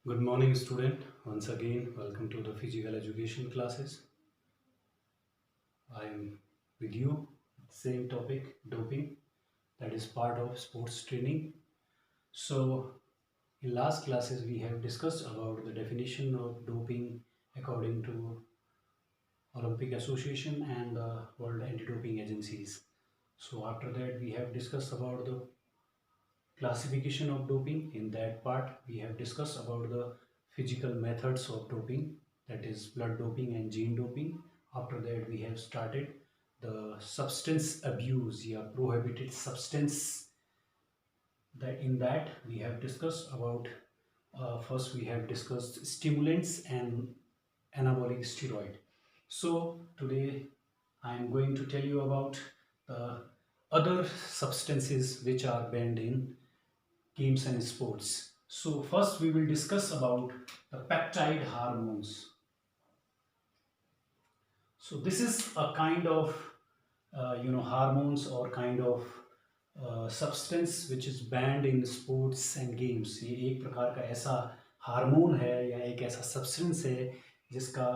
Good morning, student. Once again, welcome to the physical education classes. I am with you. Same topic, doping, that is part of sports training. So, in last classes, we have discussed about the definition of doping according to Olympic Association and the World Anti-Doping Agencies. So, after that, we have discussed about the classification of doping. In that part, we have discussed about the physical methods of doping, that is blood doping and gene doping. After that, we have started the substance abuse, yeah, prohibited substance. That in that we have discussed about first we have discussed stimulants and anabolic steroid. So today I am going to tell you about the other substances which are banned in games and sports. So first we will discuss about the peptide hormones. So this is a kind of hormones or kind of substance which is banned in sports and games. ये एक प्रकार का ऐसा hormone है या एक ऐसा substance है जिसका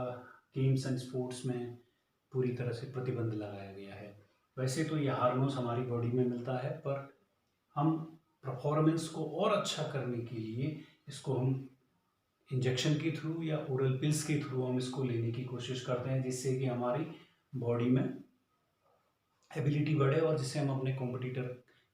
गेम्स एंड स्पोर्ट्स में पूरी तरह से प्रतिबंध लगाया गया है। वैसे तो ये हार्मोन्स हमारी बॉडी में मिलता है, पर हम परफॉर्मेंस को और अच्छा करने के लिए इसको हम इंजेक्शन के थ्रू या ओरल पिल्स के थ्रू हम इसको लेने की कोशिश करते हैं, जिससे कि हमारी बॉडी में एबिलिटी बढ़े और जिससे हम अपने कॉम्पिटिटर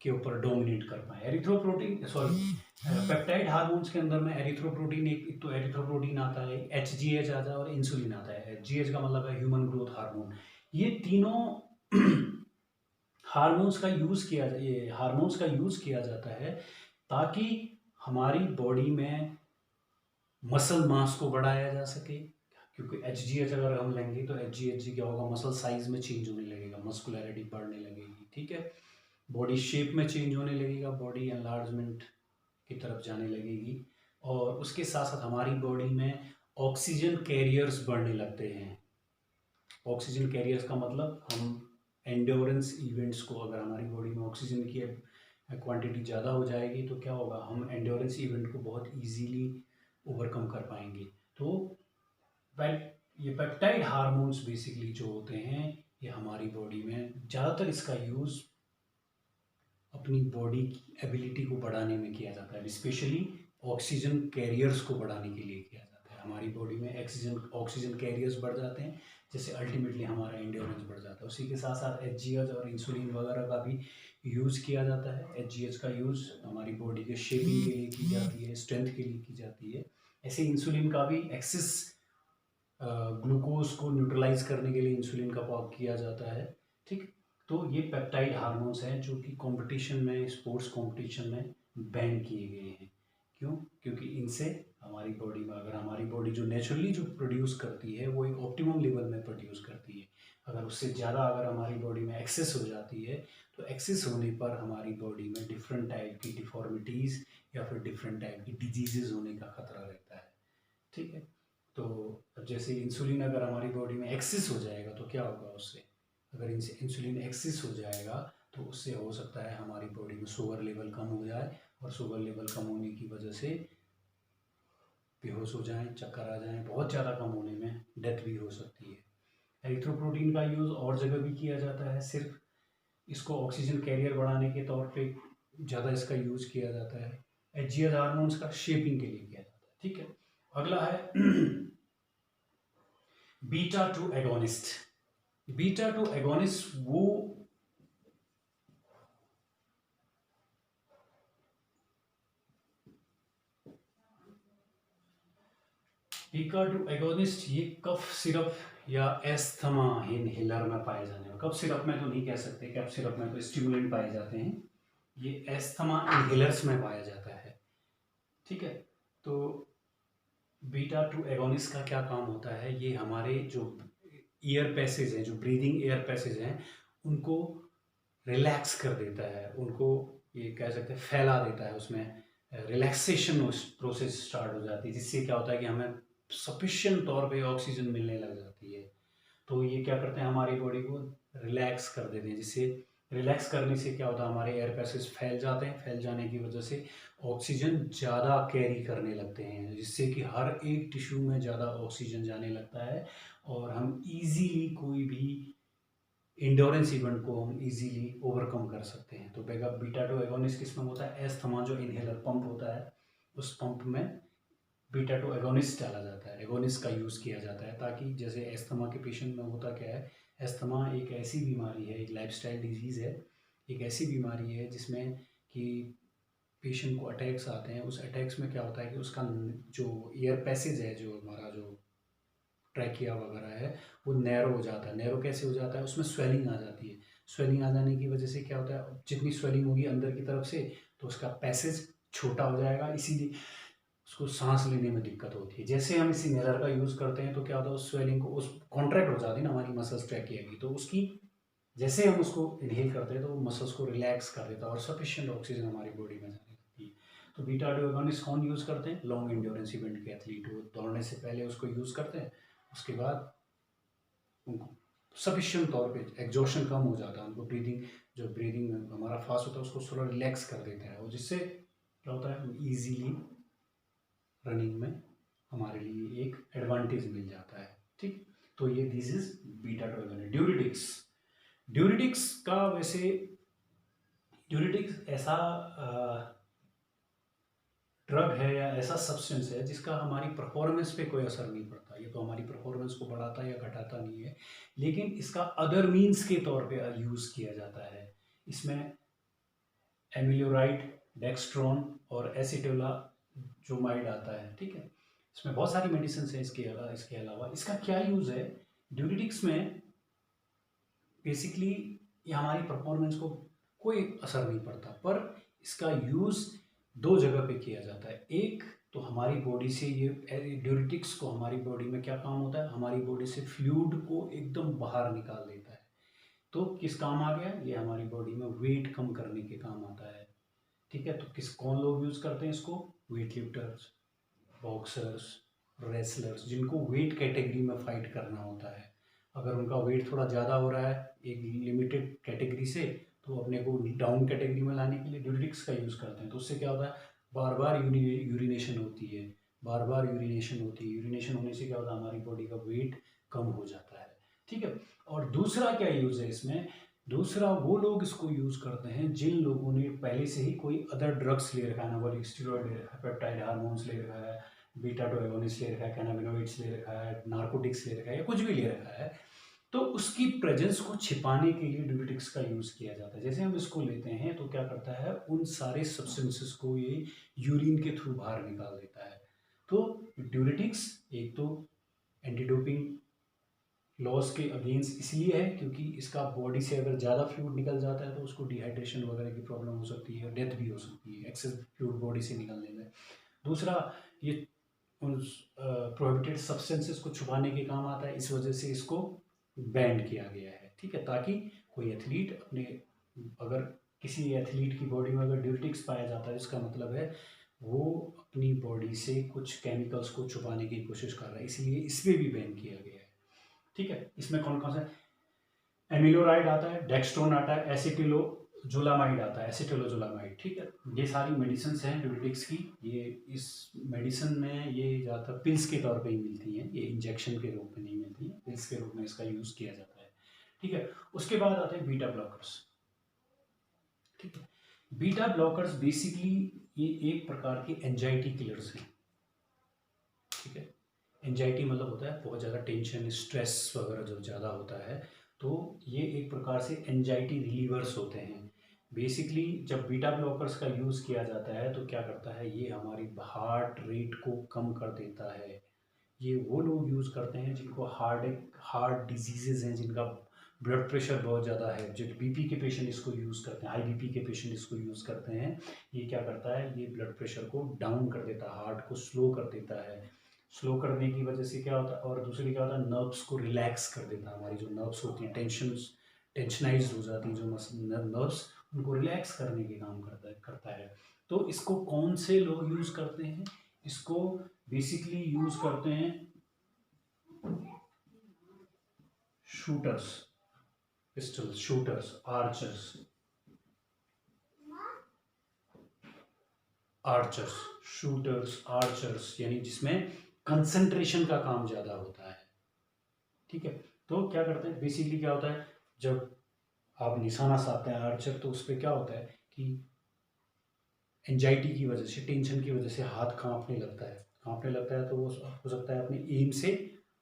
के ऊपर डोमिनेट कर पाए। एरिथ्रोप्रोटीन पेप्टाइड हार्मोन्स के अंदर में एरिथ्रोप्रोटीन एक तो एरिथ्रोप्रोटीन आता है, एचजीएच आता है और इंसुलिन आता है। एचजीएच का मतलब है ह्यूमन ग्रोथ हार्मोन। ये तीनों हार्मोन्स का यूज किया जाता है ताकि हमारी बॉडी में मसल मास को बढ़ाया जा सके। क्योंकि एच अगर हम लेंगे तो एच क्या होगा, मसल साइज में चेंज होने लगेगा, मस्कुलैरिटी बढ़ने लगेगी, ठीक है। बॉडी शेप में चेंज होने लगेगा, बॉडी एनलार्जमेंट की तरफ जाने लगेगी। और उसके साथ साथ हमारी बॉडी में ऑक्सीजन कैरियर्स बढ़ने लगते हैं। ऑक्सीजन कैरियर्स का मतलब हम एंड्योरेंस इवेंट्स को, अगर हमारी बॉडी में ऑक्सीजन की क्वांटिटी ज़्यादा हो जाएगी तो क्या होगा, हम एंड्योरेंस इवेंट को बहुत इजीली ओवरकम कर पाएंगे। तो ये पेप्टाइड हार्मोन्स बेसिकली जो होते हैं ये हमारी बॉडी में ज़्यादातर इसका यूज़ अपनी बॉडी की एबिलिटी को बढ़ाने में किया जाता है, स्पेशली ऑक्सीजन कैरियर्स को बढ़ाने के लिए किया जाता है। हमारी बॉडी में ऑक्सीजन कैरियर्स बढ़ जाते हैं, जिससे अल्टीमेटली हमारा एंड्योरेंस बढ़ जाता है। उसी के साथ साथ एच और इंसुलिन वगैरह का भी यूज़ किया जाता है। एच का यूज़ हमारी बॉडी के शेपिंग के लिए की जाती है, स्ट्रेंथ के लिए की जाती है। ऐसे इंसुलिन का भी एक्सेस ग्लूकोज को न्यूट्रलाइज करने के लिए इंसुलिन का उपयोग किया जाता है, ठीक। तो ये पेप्टाइड हार्मोन्स हैं जो कि कंपटीशन में, स्पोर्ट्स कंपटीशन में बैन किए गए हैं। क्यों? क्योंकि इनसे हमारी बॉडी में, अगर हमारी बॉडी जो नेचुरली जो प्रोड्यूस करती है वो एक ऑप्टिमम लेवल में प्रोड्यूस करती है, अगर उससे ज़्यादा अगर हमारी बॉडी में एक्सेस हो जाती है तो एक्सेस होने पर हमारी बॉडी में डिफरेंट टाइप की डिफॉर्मिटीज़ या फिर डिफरेंट टाइप की डिजीजेज होने का खतरा रहता है, ठीक है। तो जैसे इंसुलिन अगर हमारी बॉडी में एक्सेस हो जाएगा तो क्या होगा उससे, अगर इंसुलिन एक्सेस हो जाएगा तो उससे हो सकता है हमारी बॉडी में शुगर लेवल कम हो जाए, और शुगर लेवल कम होने की वजह से बेहोश हो जाएं, चक्कर आ जाएं, बहुत ज़्यादा कम होने में डेथ भी हो सकती है। एरिथ्रोप्रोटीन का यूज़ और जगह भी किया जाता है, सिर्फ इसको ऑक्सीजन कैरियर बढ़ाने के तौर पे ज़्यादा इसका यूज़ किया जाता है। एच हार्मोन्स का शेपिंग के लिए किया जाता है, ठीक है। अगला है beta two agonist. Beta two agonist वो बीटा टू एगोनिस्ट ये कफ सिरप या एस्थमा इनहेलर में पाए जाने वाले, कफ सिरप में तो नहीं कह सकते, कफ सिरप में तो स्टिमुलेंट पाए जाते हैं, ये एस्थमा इनहेलर्स में पाया जाता है, ठीक है। तो बीटा टू एगोनिस्ट का क्या काम होता है, ये हमारे जो ईयर पैसेज हैं, जो ब्रीदिंग एयर पैसेज हैं, उनको रिलैक्स कर देता है, उनको ये कह सकते हैं फैला देता है, उसमें रिलैक्सेशन प्रोसेस स्टार्ट हो जाती है, जिससे क्या होता है कि हमें सफिशिएंट तौर पे ऑक्सीजन मिलने लग जाती है। तो ये क्या करते हैं, हमारी बॉडी को रिलैक्स कर देते हैं, जिससे रिलैक्स करने से क्या होता है, हमारे एयर पैसेज फैल जाते हैं, फैल जाने की वजह से ऑक्सीजन ज़्यादा कैरी करने लगते हैं, जिससे कि हर एक टिश्यू में ज़्यादा ऑक्सीजन जाने लगता है और हम इजीली कोई भी इंडोरेंस इवेंट को हम इजीली ओवरकम कर सकते हैं। तो बीटा टू एगोनिस्ट किस में होता है, एस्थमा जो इनहेलर पंप होता है उस पंप में बीटा टू एगोनिस्ट डाला जाता है, एगोनिस्ट का यूज़ किया जाता है, ताकि जैसे एस्थमा के पेशेंट में होता क्या है, एस्थमा एक ऐसी बीमारी है, एक लाइफस्टाइल डिजीज़ है, एक ऐसी बीमारी है जिसमें कि पेशेंट को अटैक्स आते हैं। उस अटैक्स में क्या होता है कि उसका जो एयर पैसेज है, जो हमारा जो ट्रैकिया वगैरह है, वो नैरो हो जाता है। नैरो कैसे हो जाता है, उसमें स्वेलिंग आ जाती है। स्वेलिंग आ जाने की वजह से क्या होता है, जितनी स्वेलिंग होगी अंदर की तरफ से तो उसका पैसेज छोटा हो जाएगा, इसीलिए उसको सांस लेने में दिक्कत होती है। जैसे हम इसी इनहेलर का यूज़ करते हैं तो क्या होता है, उस स्वेलिंग को उस कॉन्ट्रैक्ट हो जाती है ना हमारी मसल्स ट्रैकिया की, तो उसकी जैसे हम उसको इनहेल करते हैं तो वो मसल्स को रिलैक्स कर देता है और सफिशिएंट ऑक्सीजन हमारी बॉडी में जाने लगती है। तो बीटा टू एगोनिस्ट कौन यूज़ करते हैं, लॉन्ग एंड्योरेंस इवेंट के एथलीट, वो दौड़ने से पहले उसको यूज़ करते हैं, उसके बाद उनको सफिशिएंट तौर पे एग्जॉशन कम हो जाता है, उनको ब्रीदिंग हमारा फास्ट होता है उसको थोड़ा रिलैक्स कर देता है, और जिससे क्या होता है, हम ईजीली रनिंग में हमारे लिए एक एडवांटेज मिल जाता है। ठीक, तो ये this is beta two agonist. Diuretics का वैसे ड्यूरिटिक्स ऐसा ड्रग है या ऐसा सब्सटेंस है जिसका हमारी परफॉर्मेंस पे कोई असर नहीं पड़ता। ये तो हमारी परफॉर्मेंस को बढ़ाता या घटाता नहीं है, लेकिन इसका अदर मीन्स के तौर पे यूज़ किया जाता है। इसमें एमिलोराइड, डेक्स्ट्रॉन और एसिटोलाजोमाइड आता है। ठीक है, इसमें बहुत सारी मेडिसिन है। इसके अलावा इसका क्या यूज़ है, ड्यूरिटिक्स में बेसिकली ये हमारी परफॉर्मेंस को कोई असर नहीं पड़ता, पर इसका यूज़ दो जगह पे किया जाता है। एक तो हमारी बॉडी से ये ड्यूरिटिक्स को हमारी बॉडी में क्या काम होता है, हमारी बॉडी से फ्लूइड को एकदम बाहर निकाल देता है। तो किस काम आ गया, ये हमारी बॉडी में वेट कम करने के काम आता है। ठीक है, तो कौन लोग यूज़ करते हैं इसको, वेट लिफ्टर्स, बॉक्सर्स, रेसलर्स, जिनको वेट कैटेगरी में फाइट करना होता है। अगर उनका वेट थोड़ा ज़्यादा हो रहा है एक लिमिटेड कैटेगरी से, तो अपने को डाउन कैटेगरी में लाने के लिए ड्यूरिटिक्स का यूज़ करते हैं। तो उससे क्या होता है, बार बार यूरिनेशन होती है, बार बार यूरिनेशन होती है। यूरिनेशन होने से क्या होता है, हमारी बॉडी का वेट कम हो जाता है। ठीक है, और दूसरा क्या यूज़ है इसमें, दूसरा वो लोग इसको यूज़ करते हैं जिन लोगों ने पहले से ही कोई अदर ड्रग्स ले रखा है, एनाबॉलिक स्टेरॉइड, पेप्टाइड हार्मोन्स ले रखा है, बीटा टू एगोनिस्ट ले रखा है, कैनाबिनोइड्स ले रखा है, नार्कोटिक्स ले रखा है, या कुछ भी ले रखा है, तो उसकी प्रेजेंस को छिपाने के लिए ड्यूरिटिक्स का यूज़ किया जाता है। जैसे हम इसको लेते हैं तो क्या करता है, उन सारे सब्सटेंसेस को ये यूरिन के थ्रू बाहर निकाल देता है। तो ड्यूरिटिक्स एक तो एंटी डोपिंग लॉस के अगेंस्ट इसलिए है क्योंकि इसका बॉडी से अगर ज़्यादा फ्लूइड निकल जाता है तो उसको डिहाइड्रेशन वगैरह की प्रॉब्लम हो सकती है, डेथ भी हो सकती है एक्सेस फ्लूइड बॉडी से निकलने में। दूसरा, ये उन प्रोहिबिटेड सब्सटेंसेस को छुपाने के काम आता है, इस वजह से इसको बैन किया गया है। ठीक है, ताकि कोई एथलीट अपने, अगर किसी एथलीट की बॉडी में अगर ड्यूरिटिक्स पाया जाता है, इसका मतलब है वो अपनी बॉडी से कुछ केमिकल्स को छुपाने की कोशिश कर रहा है, इसलिए इसमें भी बैन किया गया है। ठीक है, इसमें कौन कौन सा, एमिलोराइड आता है, डेक्स्ट्रोन आता है, एसिटिलोजोलामाइड आता है, एसिटिलोजोलामाइड। ठीक है, ये सारी मेडिसिन हैं ड्यूरिटिक्स की। ये इस मेडिसिन में ये ज़्यादातर पिल्स के तौर पे ही मिलती हैं, ये इंजेक्शन के रूप में नहीं मिलती हैं, पिल्स के रूप में इसका यूज़ किया जाता है। ठीक है, उसके बाद आते हैं बीटा ब्लॉकर्स। ठीक है, बीटा ब्लॉकर्स बेसिकली ये एक प्रकार के एंजाइटी किलर्स हैं। ठीक है, एंजाइटी मतलब होता है बहुत ज़्यादा टेंशन, स्ट्रेस वगैरह जब ज़्यादा होता है, तो ये एक प्रकार से एंजाइटी रिलीवर्स होते हैं। बेसिकली जब बीटा ब्लॉकर्स का यूज़ किया जाता है तो क्या करता है, ये हमारी हार्ट रेट को कम कर देता है। ये वो लोग यूज़ करते हैं जिनको हार्ट डिजीज़ेज़ हैं, जिनका ब्लड प्रेशर बहुत ज़्यादा है, जो बीपी के पेशेंट इसको यूज़ करते हैं, हाई बीपी के पेशेंट इसको यूज़ करते हैं। ये क्या करता है, ये ब्लड प्रेशर को डाउन कर देता है, हार्ट को स्लो कर देता है। स्लो करने की वजह से क्या होता है, और दूसरी क्या होता है, नर्व्स को रिलैक्स कर देता है। हमारी जो नर्व्स होती हैं टेंशनाइज हो जाती हैं, जो नर्व्स, उनको रिलैक्स करने के काम करता है। तो इसको कौन से लोग यूज़ करते हैं, इसको बेसिकली यूज़ करते हैं shooters. Pistols, shooters, archers, archers, shooters, archers, यानी जिसमें कंसंट्रेशन का काम ज़्यादा होता है। ठीक है, तो क्या करते हैं बेसिकली, क्या होता है जब आप निशाना साधते हैं आर्चर, तो उस पर क्या होता है कि एंजाइटी की वजह से, टेंशन की वजह से हाथ कांपने लगता है, तो वो हो सकता है अपने एम से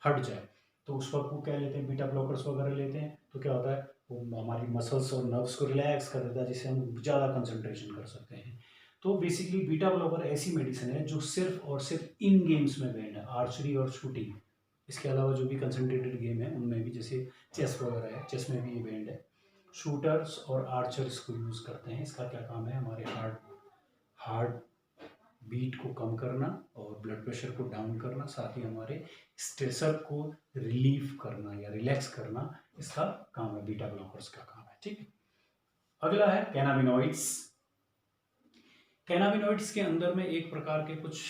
हट जाए। तो उस वक्त वो क्या लेते हैं, बीटा ब्लॉकर्स वगैरह लेते हैं, तो क्या होता है वो हमारी मसल्स और नर्व्स को रिलैक्स कर देता है, जिससे हम ज़्यादा कंसंट्रेशन कर सकते हैं। तो बेसिकली बीटा ब्लॉकर ऐसी मेडिसिन है जो सिर्फ और सिर्फ इन गेम्स में बैंड है, आर्चरी और शूटिंग। इसके अलावा जो भी कंसंट्रेटेड गेम है उनमें भी, जैसे चेस वगैरह है, चेस में भी ये बैंड है। शूटर्स और आर्चर्स को यूज़ करते हैं। इसका क्या काम है, हमारे हार्ट बीट को कम करना और ब्लड प्रेशर को डाउन करना, साथ ही हमारे स्ट्रेसर को रिलीफ करना या रिलैक्स करना, इसका काम है, बीटा ब्लॉकर्स का काम है। ठीक है, अगला है कैनाबिनॉइड्स। कैनाबिनॉइड्स के अंदर में एक प्रकार के कुछ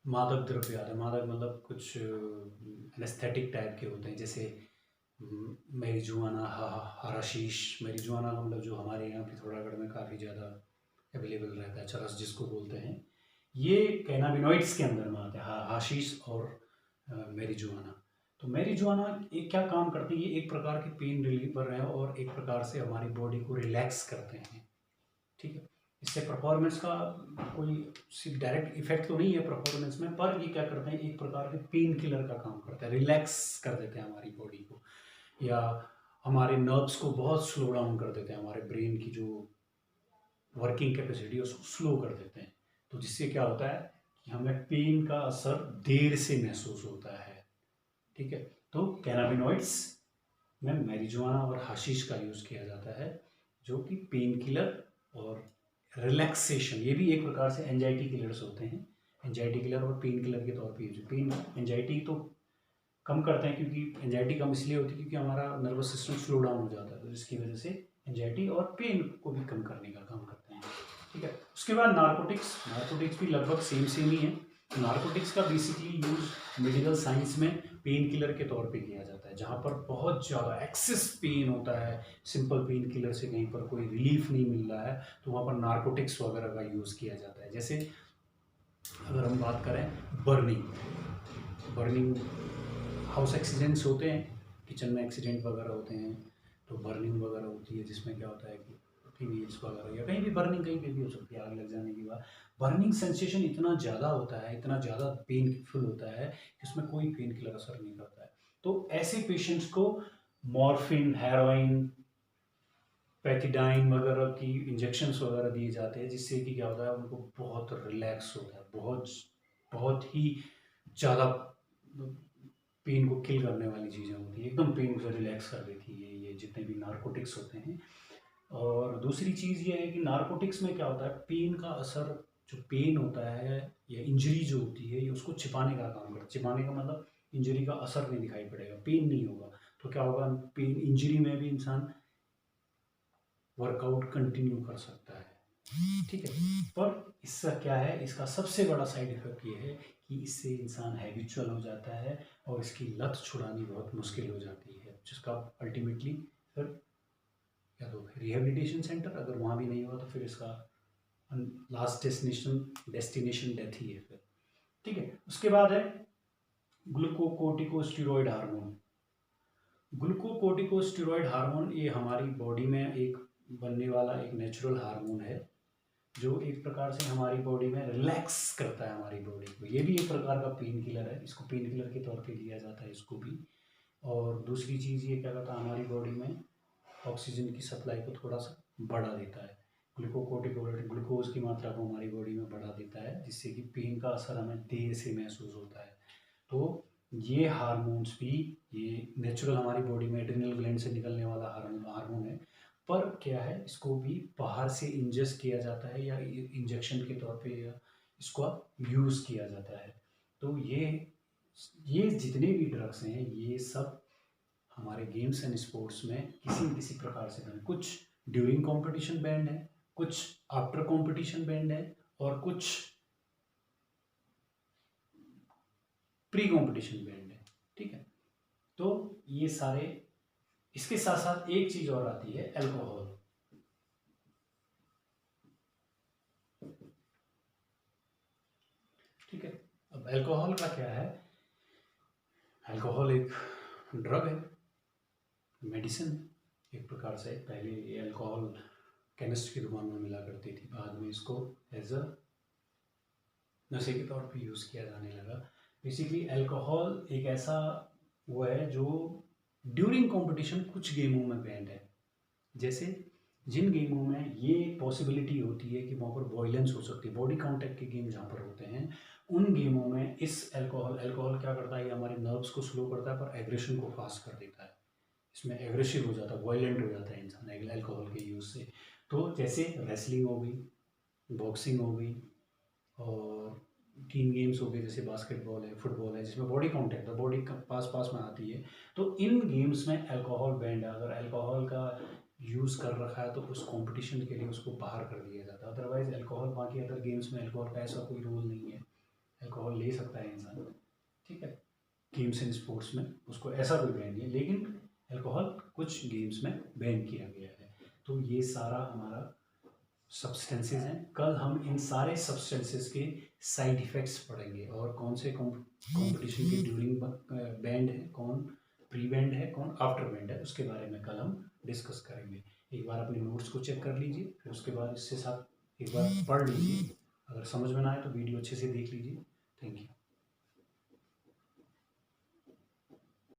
मादक द्रव्य आते हैं, मादक मतलब कुछ एनेस्थेटिक टाइप के होते हैं, जैसे मैरिजुआना, हराशीश। मैरिजुआना का मतलब जो हमारे यहाँ पिथौरागढ़ में काफ़ी ज़्यादा अवेलेबल रहता है, चरस जिसको बोलते हैं, ये कैनाबिनॉइड्स के अंदर में आते हैं, हाशीश और मैरिजुआना। तो मैरिजुआना एक क्या काम करती है, ये एक प्रकार के पेन रिलीवर है और एक प्रकार से हमारी बॉडी को रिलैक्स करते हैं। ठीक है, इससे परफॉर्मेंस का कोई सिर्फ डायरेक्ट इफेक्ट तो नहीं है परफॉर्मेंस में, पर ये क्या करते हैं, एक प्रकार के पेन किलर का काम करता है, रिलैक्स कर देते हैं हमारी बॉडी को, या हमारे नर्व्स को बहुत स्लो डाउन कर देते हैं, हमारे ब्रेन की जो वर्किंग कैपेसिटी है उसको स्लो कर देते हैं। तो जिससे क्या होता है कि हमें पेन का असर देर से महसूस होता है। ठीक है, तो कैनाबिनॉइड्स में मैरिजुआना और हाशीश का यूज़ किया जाता है, जो कि पेन किलर और रिलैक्सेशन, ये भी एक प्रकार से एंजाइटी किलर्स होते हैं। एंजाइटी किलर और पेन किलर के तौर पे यूज, पेन एंजाइटी तो कम करते हैं, क्योंकि एंजाइटी कम इसलिए होती है क्योंकि हमारा नर्वस सिस्टम स्लो डाउन हो जाता है, तो इसकी वजह से एंजाइटी और पेन को भी कम करने का काम करते हैं। ठीक है, उसके बाद नार्कोटिक्स भी लगभग सेम ही है। नार्कोटिक्स का बेसिकली यूज मेडिकल साइंस में पेन किलर के तौर पे किया जाता है, जहाँ पर बहुत ज़्यादा एक्सेस पेन होता है, सिंपल पेन किलर से कहीं पर कोई रिलीफ नहीं मिल रहा है, तो वहाँ पर नार्कोटिक्स वगैरह का यूज़ किया जाता है। जैसे अगर हम बात करें बर्निंग हाउस एक्सीडेंट्स होते हैं, किचन में एक्सीडेंट वगैरह होते हैं, तो बर्निंग वगैरह होती है, जिसमें क्या होता है कि फीमेल्स वगैरह या कहीं भी बर्निंग कहीं पे भी हो सकती है, आग लग जाने के बाद बर्निंग सेंसेशन इतना ज़्यादा होता है, इतना ज़्यादा पेनफुल होता है कि उसमें कोई पेन किलर असर नहीं करता है। तो ऐसे पेशेंट्स को मॉर्फिन, हेरोइन, पैथिडाइन वगैरह की इंजेक्शन्स वगैरह दिए जाते हैं, जिससे कि क्या होता है उनको बहुत रिलैक्स होता है, बहुत ही ज़्यादा पेन को किल करने वाली चीज़ें होती है, एकदम पेन को रिलैक्स कर देती है ये जितने भी नार्कोटिक्स होते हैं। और दूसरी चीज़ ये है कि नार्कोटिक्स में क्या होता है, पेन का असर, जो पेन होता है या इंजरी जो होती है, ये उसको छिपाने का काम करता है। छिपाने का मतलब इंजरी का असर नहीं दिखाई पड़ेगा, पेन नहीं होगा, तो क्या होगा, पेन इंजरी में भी इंसान वर्कआउट कंटिन्यू कर सकता है। ठीक है, पर इसका क्या है, इसका सबसे बड़ा साइड इफेक्ट ये है कि इससे इंसान हैबिचुअल हो जाता है और इसकी लत छुड़ानी बहुत मुश्किल हो जाती है, जिसका अल्टीमेटली फिर या तो रिहेबिलिटेशन सेंटर, अगर वहाँ भी नहीं हुआ तो फिर इसका लास्ट डेस्टिनेशन डेथ ही है फिर। ठीक है, उसके बाद है ग्लूकोकोर्टिकोस्टेरॉइड हार्मोन। ग्लूकोकोर्टिकोस्टेरॉइड हार्मोन ये हमारी बॉडी में एक बनने वाला एक नेचुरल हार्मोन है, जो एक प्रकार से हमारी बॉडी में रिलैक्स करता है हमारी बॉडी को। ये भी एक प्रकार का पेन किलर है, इसको पेन किलर के तौर पे लिया जाता है इसको भी। और दूसरी चीज़ ये क्या करता है, हमारी बॉडी में ऑक्सीजन की सप्लाई को थोड़ा सा बढ़ा देता है। ग्लूकोकोर्टिकोइड ग्लूकोज की मात्रा को हमारी बॉडी में बढ़ा देता है, जिससे कि पेन का असर हमें देर से महसूस होता है। तो ये हार्मोन्स भी, ये नेचुरल हमारी बॉडी में एड्रिनल ग्लैंड से निकलने वाला हार्मोन है, पर क्या है, इसको भी बाहर से इंजेस्ट किया जाता है या इंजेक्शन के तौर पे या इसको यूज़ किया जाता है। तो ये जितने भी ड्रग्स हैं ये सब हमारे गेम्स एंड स्पोर्ट्स में किसी न किसी प्रकार से बैंड, कुछ ड्यूरिंग कंपटीशन बैंड है, कुछ आफ्टर कंपटीशन बैंड है, और कुछ प्री कंपटीशन बैंड है। ठीक है, तो ये सारे इसके साथ साथ एक चीज और आती है, अल्कोहल। ठीक है, अब अल्कोहल का क्या है? अल्कोहल एक ड्रग है, मेडिसिन एक प्रकार से। पहले ये अल्कोहल केमिस्ट की दुकान में मिला करती थी, बाद में इसको एज अ नशे के तौर पे यूज़ किया जाने लगा। बेसिकली अल्कोहल एक ऐसा वो है जो ड्यूरिंग कंपटीशन कुछ गेमों में बैंड है। जैसे जिन गेमों में ये पॉसिबिलिटी होती है कि वहाँ पर वॉयलेंस हो सकती है, बॉडी कांटेक्ट के गेम जहाँ पर होते हैं, उन गेमों में इस अल्कोहल क्या करता है, ये हमारे नर्व्स को स्लो करता है पर एग्रेशन को फास्ट कर देता है। इसमें एग्रेसिव हो जाता है, वायलेंट हो जाता है इंसान अल्कोहल के यूज़ से। तो जैसे रेसलिंग हो गई, बॉक्सिंग हो गई, और टीम गेम्स हो गए जैसे बास्केटबॉल है, फुटबॉल है, जिसमें बॉडी कांटेक्ट है, बॉडी पास पास में आती है, तो इन गेम्स में अल्कोहल बैंड है। अगर अल्कोहल का यूज़ कर रखा है तो उस कंपटीशन के लिए उसको बाहर कर दिया जाता है। अदरवाइज अल्कोहल, बाकी अदर गेम्स में अल्कोहल का ऐसा कोई रोल नहीं है, अल्कोहल ले सकता है इंसान। ठीक है, गेम्स एंड स्पोर्ट्स में उसको ऐसा कोई बैन नहीं है, लेकिन अल्कोहल कुछ गेम्स में बैन किया गया है। तो ये सारा हमारा सब्सटेंसेस हैं। कल हम इन सारे सब्सटेंसेस के साइड इफ़ेक्ट्स पढ़ेंगे और कौन से कंपटीशन के ड्यूरिंग बैंड है, कौन प्री बैंड है, कौन आफ्टर बैंड है, उसके बारे में कल हम डिस्कस करेंगे। एक बार अपने नोट्स को चेक कर लीजिए, फिर उसके बाद इसके साथ एक बार पढ़ लीजिए। अगर समझ में ना आए तो वीडियो अच्छे से देख लीजिए। Thank you.